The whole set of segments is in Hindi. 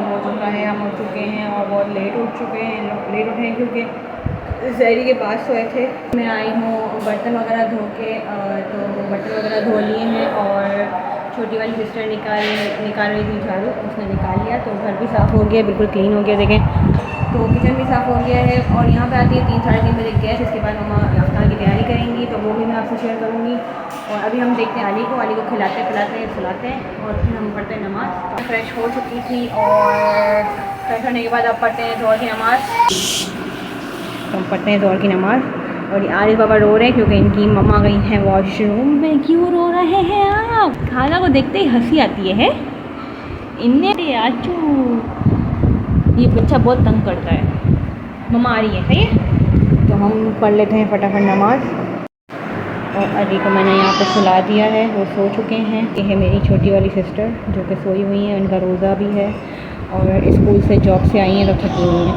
हो चुका है, हम उठ चुके हैं और बहुत लेट उठ चुके हैं। लेट उठे हैं क्योंकि जहरी के पास सोए थे। मैं आई हूँ बर्तन वगैरह धो के, तो बर्तन वगैरह धो लिए हैं और छोटी वाली सिस्टर निकाल रही थी झाड़ू, उसने निकाल लिया तो घर भी साफ़ हो गया, बिल्कुल क्लीन हो गया। देखें तो किचन भी साफ़ हो गया है। और यहाँ पे आती है 3 साढ़े 3 बजे गैस। इसके बाद मम्मा अफ्तार की तैयारी करेंगी तो वो भी मैं आपसे शेयर करूँगी। और अभी हम देखते हैं अली को खिलाते पिलाते सुलाते हैं और फिर हम पढ़ते हैं नमाज़। फ्रेश हो चुकी थी और फ्रेश होने के बाद अब पढ़ते हैं ज़ोहर की नमाज़। तो हम पढ़ते हैं ज़ोहर की नमाज़। और ये आरिफ बाबा रो रहे हैं क्योंकि इनकी मम्मा गई हैं वॉशरूम में। क्यों रो रहे हैं आप? खाना को देखते ही हंसी आती है इन्हें। आचू, ये बच्चा बहुत तंग करता है। मम्मा आ रही है, सही है। तो हम पढ़ लेते हैं फटाफट नमाज़। और अली को मैंने यहाँ पे सुला दिया है, वो सो चुके हैं। ये है मेरी छोटी वाली सिस्टर जो कि सोई हुई है, उनका रोज़ा भी है और स्कूल से जॉब से आई हैं तो थकी हुई हैं।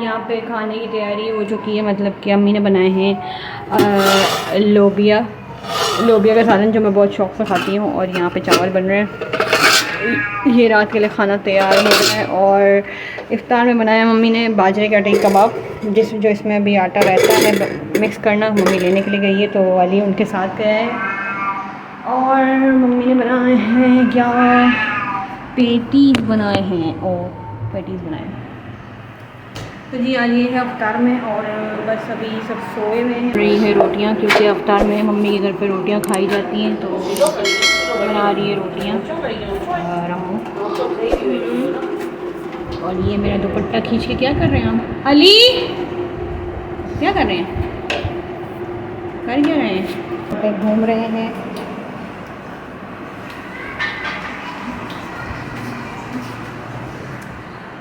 यहाँ पे खाने की तैयारी हो चुकी है, मतलब कि अम्मी ने बनाए हैं लोबिया का सालन जो मैं बहुत शौक़ से खाती हूँ। और यहाँ पे चावल बन रहे हैं, ये रात के लिए खाना तैयार हो रहा है। और इफ्तार में बनाया मम्मी ने बाजरे के आटे की कबाब, जो इसमें अभी आटा रहता है मिक्स करना, मम्मी लेने के लिए गई है तो अली उनके साथ गया है। और मम्मी ने बनाए हैं क्या, पेटीज बनाए हैं और पेटीज बनाए हैं। तो जी अली है अफ्तार में और बस अभी सब सोए हुए हैं। रही है रोटियाँ क्योंकि अफ्तार में मम्मी के घर पे रोटियाँ खाई जाती हैं तो बना रही है रोटियाँ। और ये मेरा दुपट्टा खींच के क्या कर रहे हैं हम? अली क्या कर रहे हैं? कर क्या रहे हैं? घूम रहे हैं।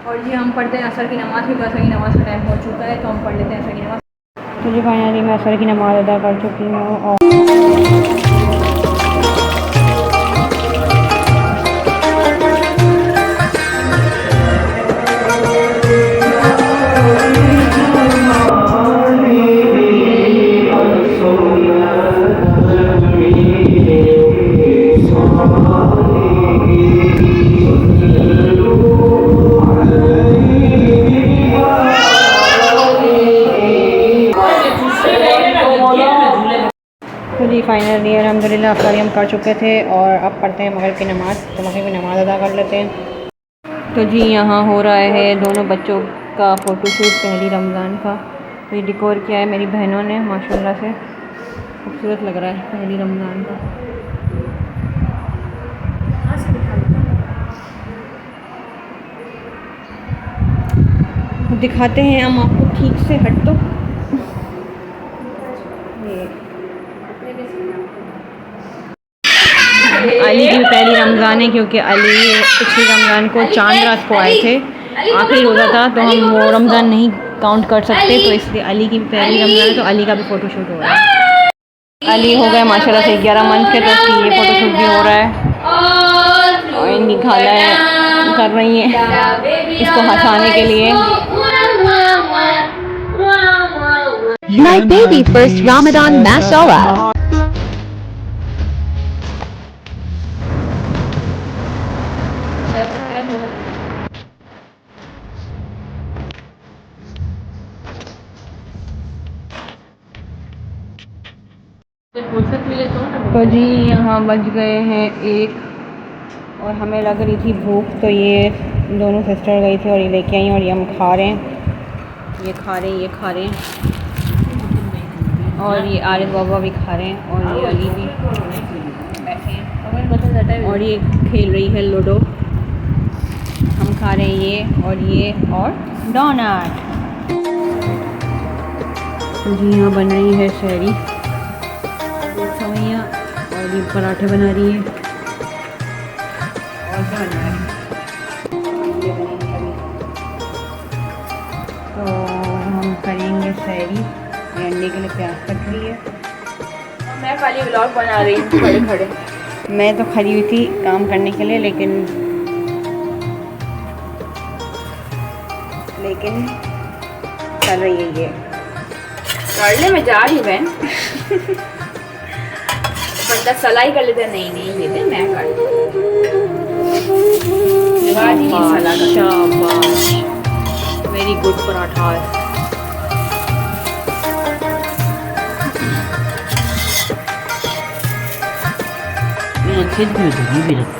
और जी हम पढ़ते हैं असर की नमाज़, क्योंकि असर की नमाज़ का टाइम हो चुका है तो हम पढ़ लेते हैं असर की नमाज़। तो जी फाइनली मैं असर की नमाज़ अदा कर चुकी हूँ। और जी फाइनली अल्हम्दुलिल्लाह अफ्तारी हम कर चुके थे और अब पढ़ते हैं मगरिब की नमाज़। तो मगरिब की नमाज़ अदा कर लेते हैं। तो जी यहाँ हो रहा है दोनों बच्चों का फ़ोटोशूट पहली रमज़ान का। तो ये डिकोर किया है मेरी बहनों ने, माशाल्लाह से खूबसूरत लग रहा है पहली रमज़ान का। दिखाते हैं हम आपको ठीक से, हट तो अली की पहली रमज़ान है क्योंकि अली पिछली रमज़ान को चांद रात को आए थे, आखिरी रोज़ा था तो हम वो रमज़ान नहीं काउंट कर सकते, तो इसलिए अली की पहली रमज़ान है तो अली का भी फ़ोटोशूट हो रहा है। अली हो गए माशाल्लाह से 11 मंथ के, तो इसकी ये फ़ोटोशूट भी हो रहा है। और इनकी खाला कर रही हैं इसको हंसाने के लिए। My baby first Ramadan mashallah. तो जी यहाँ बज गए हैं 1 और हमें लग रही थी भूख, तो ये दोनों सिस्टर गई थी और ये लेके आई और ये हम खा रहे हैं। ये खा रहे हैं और ये आरिफ बाबा भी खा रहे हैं और ये अली भी बैठे हैं और ये खेल रही है लूडो। हम खा रहे हैं ये और डोनट। तो जी यहाँ बन रही है शहरी सवैयाँ और ये पराठे बना रही है और क्या बना रही है। तो हम करेंगे शहरी, अंडे के लिए प्याज कट रही है। मैं खाली व्लॉग बना रही हूँ खड़े खड़े। मैं तो खड़ी हुई थी काम करने के लिए, लेकिन कर रही है ये करने में जा रही बहन। बंदा सलाई कर लेते, नहीं लेते मैं कर बाद ये मसाला का शाबाश, वेरी गुड पराठा। खेत में तो ये भी रखा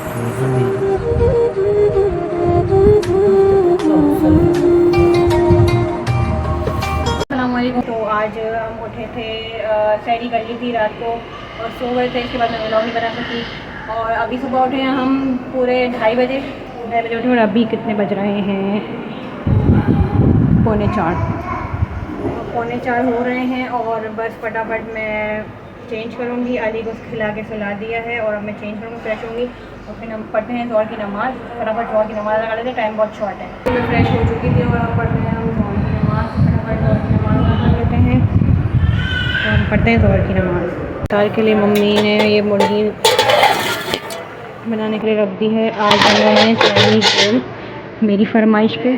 अस्सलामुअलैकुम। तो आज हम उठे थे, सैरी कर ली थी रात को और सो गए थे। इसके बाद मैं व्लॉग नहीं बना सकी और अभी सुबह उठे हैं हम पूरे 2:30 बजे उठे और अभी कितने बज रहे हैं, 3:45 हो रहे हैं। और बस फटाफट मैं चेंज करूँगी, अली को खिला के सुला दिया है और अब मैं चेंज करूँगी, फ्रेश होंगी और फिर हम पढ़ते हैं ज़ोहर की नमाज़। फटाफट ज़ोहर की नमाज़ लगा लेते हैं, टाइम बहुत शॉर्ट है। तो मैं फ्रेश हो चुकी थी और हम पढ़ते हैं हम ज़ोहर की नमाज़। फटाफट ज़ोहर की नमाज़ लगा लेते हैं और हम पढ़ते हैं ज़ोहर की नमाज़। इफ्तार के लिए मम्मी ने ये मुर्गी बनाने के लिए रख दी है। आज बन रहे हैं चाइनीज़ रोल मेरी फरमाइश पे।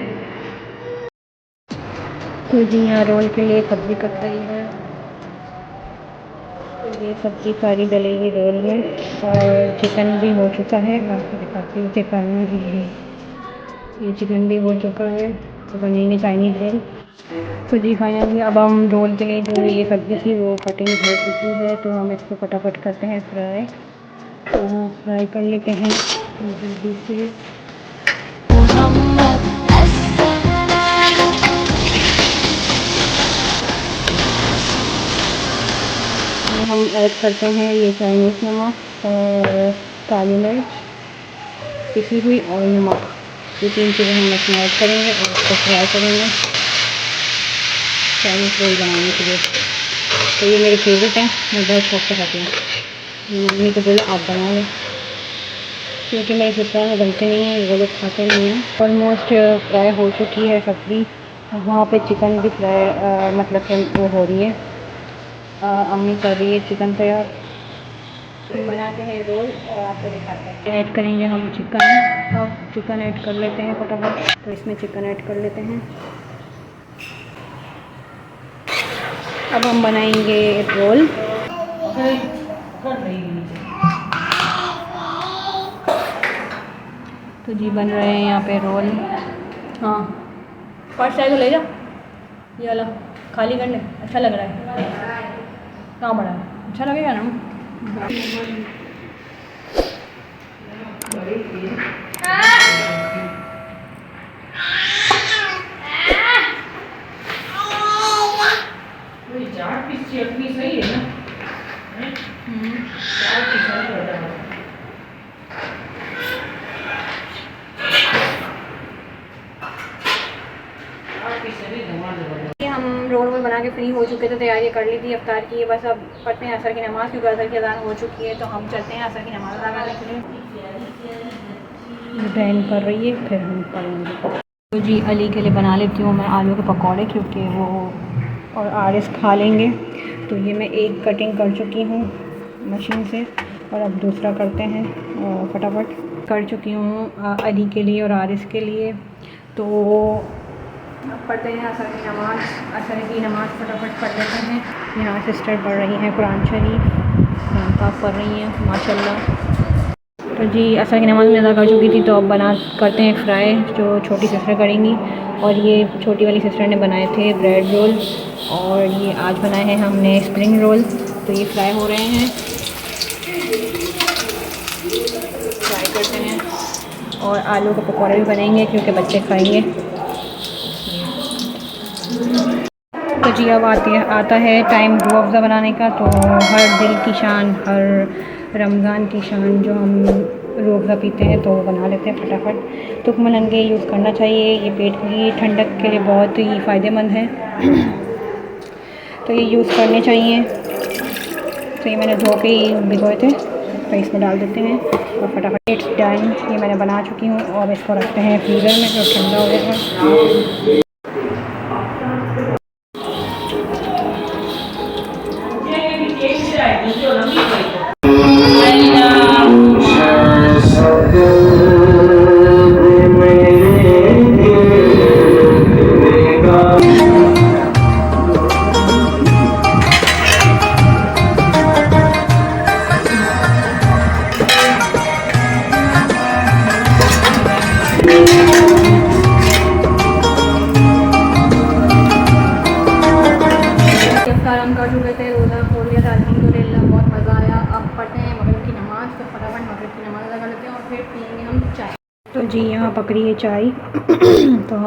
तो जी यहाँ रोल के लिए सब्ज़ी कट रही है, ये सब्ज़ी सारी डलेगी रोल में और चिकन भी हो चुका है। आपको दिखाती हूँ चिकन, ये चिकन भी हो चुका है। तो बनेंगे चाइनीज़ रोल। तो जी फाइनली अब हम रोल के लिए जो ये सब्ज़ी थी वो कटिंग हो चुकी है, तो हम इसको फटाफट करते हैं फ्राई। तो फ्राई कर लेते हैं जल्दी से। हम ऐड करते हैं ये चाइनीज़ नमक और काली मिर्च पिसी हुई और नमक, ये 3 चीज़ें हम इसमें ऐड करेंगे और इसको फ्राई करेंगे चाइनीज़ रोल बनाने के लिए। तो ये मेरी फेवरेट है, मैं बहुत शौक से खाती हूँ। मम्मी को बोला आप बना लें, क्योंकि मेरे सिस्टर में बनते नहीं हैं, वो लोग खाते नहीं हैं। ऑलमोस्ट फ्राई हो चुकी है सब्ज़ी, वहाँ पे चिकन भी फ्राई मतलब कि वो हो रही है, अम्मी कर रही है चिकन तैयार। बनाते हैं रोल और आपको दिखाते हैं। ऐड करेंगे हम चिकन, अब चिकन ऐड कर लेते हैं फटाफट। तो इसमें चिकन ऐड कर लेते हैं। अब हम बनाएंगे रोल। तो जी बन रहे हैं यहाँ पे रोल। हाँ फर्स्ट टाइम तो ले जा, ये वाला खाली करने अच्छा लग रहा है। कहाँ बड़ा है, अच्छा लगेगा ना। सही है ना। हम रोल में बना के फ्री हो चुके थे, तैयारी कर ली थी अफ्तार की। बस अब पढ़ते हैं असर की नमाज़, क्योंकि असर की अज़ान हो चुकी है। तो हम चलते हैं असर की नमाज़ लगाने के लिए। बहन कर रही है, फिर हम पढ़ेंगे। तो जी अली के लिए बना लेती हूँ मैं आलू के पकौड़े, क्योंकि वो और आरिस खा लेंगे। तो ये मैं एक कटिंग कर चुकी हूँ मशीन से और अब दूसरा करते हैं फटाफट। कर चुकी हूँ अली के लिए और आरिस के लिए। तो अब पढ़ते हैं असर की नमाज़। असर की नमाज़ फटाफट पढ़ लेते हैं। यहाँ सिस्टर पढ़ रही हैं कुरान शरीफ, कुरान पाक पढ़ रही हैं माशाल्लाह। तो जी असर की नमाज़ में अदा कर चुकी थी, तो अब करते हैं फ्राई, जो छोटी सिस्टर करेंगी। और ये छोटी वाली सिस्टर ने बनाए थे ब्रेड रोल और ये आज बनाए हैं हमने स्प्रिंग रोल। तो ये फ्राई हो रहे हैं, फ्राई करते हैं। और आलू के पकौड़े भी बनेंगे क्योंकि बच्चे खाएंगे। तो जी अब आता है टाइम रूह अफ़ज़ा बनाने का। तो हर दिल की शान, हर रमज़ान की शान जो हम रूह अफ़ज़ा पीते हैं, तो वो बना लेते हैं फटाफट। तुकमलंगे यूज़ करना चाहिए, ये पेट की ठंडक के लिए बहुत ही फ़ायदेमंद है। तो ये यूज़ करने चाहिए। तो ये मैंने धो के ही भिगोए थे, तो इसमें डाल देते हैं और फटाफट। इट्स डन, ये मैंने बना चुकी हूँ और इसको रखते हैं फ्रीज़र में, जो ठंडा हो जाएगा। जी यहाँ पक रही है चाय तो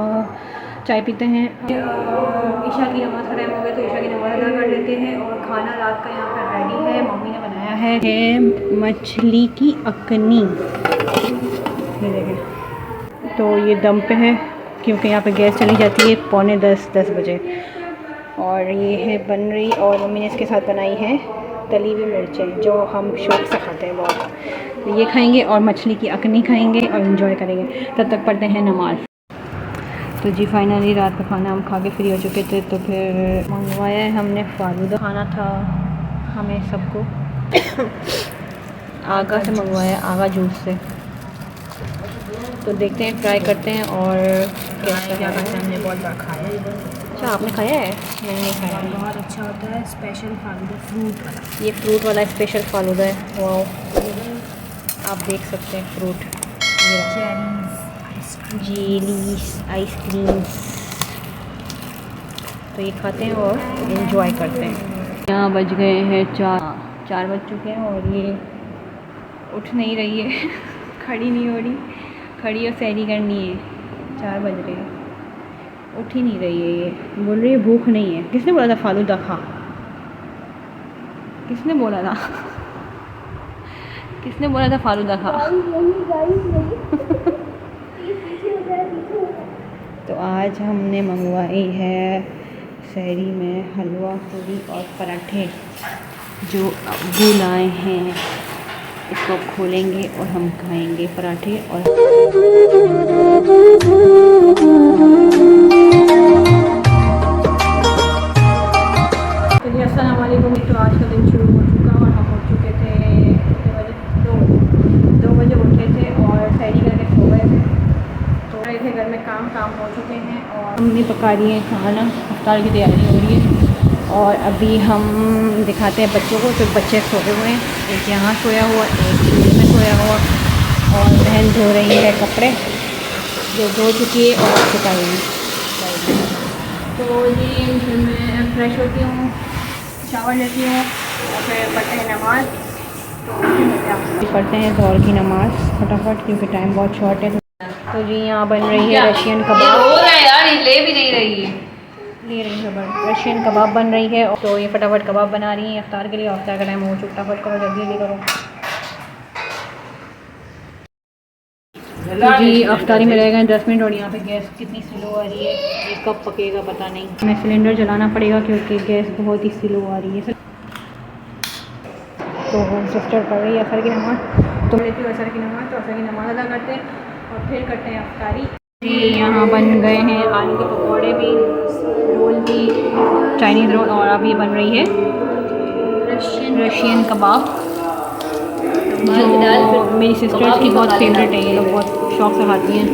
चाय पीते हैं। ईशा की नमाज़ का टाइम हो गया तो ईशा की नमाज़ अदा कर लेते हैं। और खाना रात का यहाँ पर रेडी है, मम्मी ने बनाया है मछली की अकनी, ये देखें। तो ये दम पे है क्योंकि यहाँ पे गैस चली जाती है 9:45-10 बजे। और ये है बन रही, और मम्मी ने इसके साथ बनाई है तली हुई मिर्चें जो हम शौक़ से खाते हैं बहुत। तो ये खाएंगे और मछली की अकनी खाएंगे और इन्जॉय करेंगे। तब तक पढ़ते हैं नमाज़। तो जी फाइनली रात का खाना हम खा के फ्री हो चुके थे, तो फिर मंगवाया है हमने फालूदा। खाना था हमें सबको आगा से मंगवाया, आगा जूस से। तो देखते हैं, ट्राई करते हैं और कैसा है। हमने बहुत बार खाया है। अच्छा आपने खाया है? मैंने नहीं खाया है। बहुत अच्छा होता है, स्पेशल फालूदा फ्रूट वाला। ये फ्रूट वाला स्पेशल फालूदा है। वाह, आप देख सकते हैं फ्रूट, जेलीस, आइसक्रीम्स। तो ये खाते हैं और इन्जॉय करते हैं। यहाँ बज गए हैं 4 बज चुके हैं और ये उठ नहीं रही है खड़ी नहीं हो रही, खड़ी और सैरी करनी है। 4 बज रहे हैं, उठ ही नहीं रही है। ये बोल रही है भूख नहीं है। किसने बोला था फालूदा खा? किसने बोला था? किसने बोला था फालूदा खा? तो आज हमने मंगवाई है सहरी में हलवा पूरी और पराठे जो अब्बू लाए हैं। इसको खोलेंगे और हम खाएंगे पराठे। और तो जी अस्सलाम वालेकुम। तो आज का दिन शुरू हो चुका और हम उठ चुके थे 2 बजे उठे थे और सहरी करके सो गए थे। तो रहे थे घर में काम हो चुके हैं और मम्मी पका रही है खाना, इफ्तार की तैयारी हो रही है। और अभी हम दिखाते हैं बच्चों को। तो बच्चे सोए हुए हैं, एक यहाँ सोया हुआ, एक चूल्हे में सोया हुआ। और बहन धो रही है कपड़े जो धो चुकी है और सुखाएगी। तो ये फिर मैं फ्रेश होती हूँ, शावर लेती हूँ और फिर पढ़ते हैं नमाज़। तो पढ़ते हैं ज़ोहर की नमाज़ फटाफट क्योंकि टाइम बहुत शॉर्ट है। तो जी यहाँ बन रही है रशियन कबाब। हो रहा है यार, ये ले भी नहीं रही है। ले रही है रशियन कबाब बन रही है। तो ये फटाफट कबाब बना रही है इफ्तार के लिए। इफ्तार का टाइम हो चुका, फटाफट करो, जल्दी करो। तो जी अफ्तारी में रह गए 10 मिनट और यहाँ पे गैस कितनी स्लो आ रही है, ये कब पकेगा पता नहीं। हमें सिलेंडर जलाना पड़ेगा क्योंकि गैस बहुत ही स्लो आ रही है। तो सिस्टर पढ़ रही है असर की नमाज़, तो लेती हूँ असर की नमाज़। तो असर की नमाज़ अदा करते हैं और फिर करते हैं अफ्तारी। जी यहाँ बन गए हैं आलू के पकौड़े भी, रोल भी, चाइनीज़ रोल, और अभी बन रही है रशियन कबाब जो मेरी सिस्टर्स की बहुत फेवरेट है। ये लोग बहुत शौक से खाती हैं।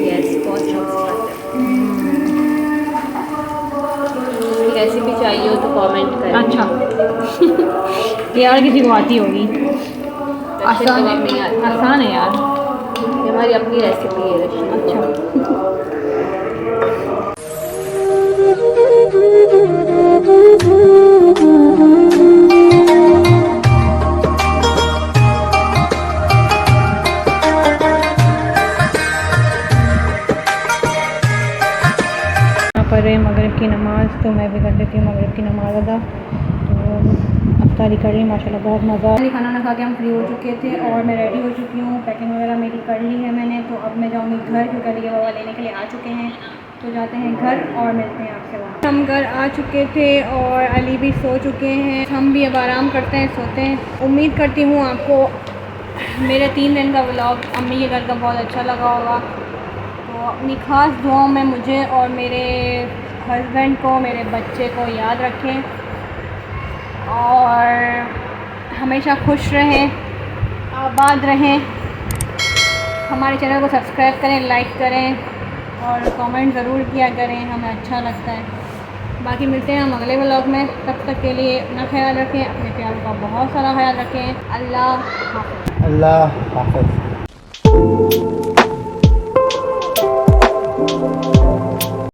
यस, बहुत शौक से खाते हैं। रेसिपी चाहिए हो तो कमेंट करें। अच्छा ये यार किसी को आती होगी। आसान है यार, ये हमारी अपनी रेसिपी है रशियन। अच्छा पर मगरिब की नमाज़, तो मैं भी कर लेती हूँ मगरिब की नमाज़ अदा। तो अफ्तारी कर ली माशाल्लाह, बहुत मज़ा। खाना ना खा के हम फ्री हो चुके थे और मैं रेडी हो चुकी हूँ, पैकिंग वगैरह मेरी कर ली है मैंने। तो अब मैं जाऊँगी घर क्योंकि अली बाबा लेने के लिए आ चुके हैं। तो जाते हैं घर और मिलते हैं आपसे वहाँ। हम घर आ चुके थे और अली भी सो चुके हैं, हम भी अब आराम करते हैं, सोते हैं। उम्मीद करती हूँ आपको मेरे 3 दिन का व्लॉग अम्मी के घर का बहुत अच्छा लगा होगा। तो अपनी ख़ास दुआओं में मुझे और मेरे हस्बैंड को, मेरे बच्चे को याद रखें और हमेशा खुश रहें, आबाद रहें। हमारे चैनल को सब्सक्राइब करें, लाइक करें और कमेंट ज़रूर किया करें, हमें अच्छा लगता है। बाकी मिलते हैं हम अगले व्लॉग में। तब तक के लिए अपना ख्याल रखें, अपने प्यार का बहुत सारा ख्याल रखें। अल्लाह हाफ़िज़। अल्लाह हाफ़िज़।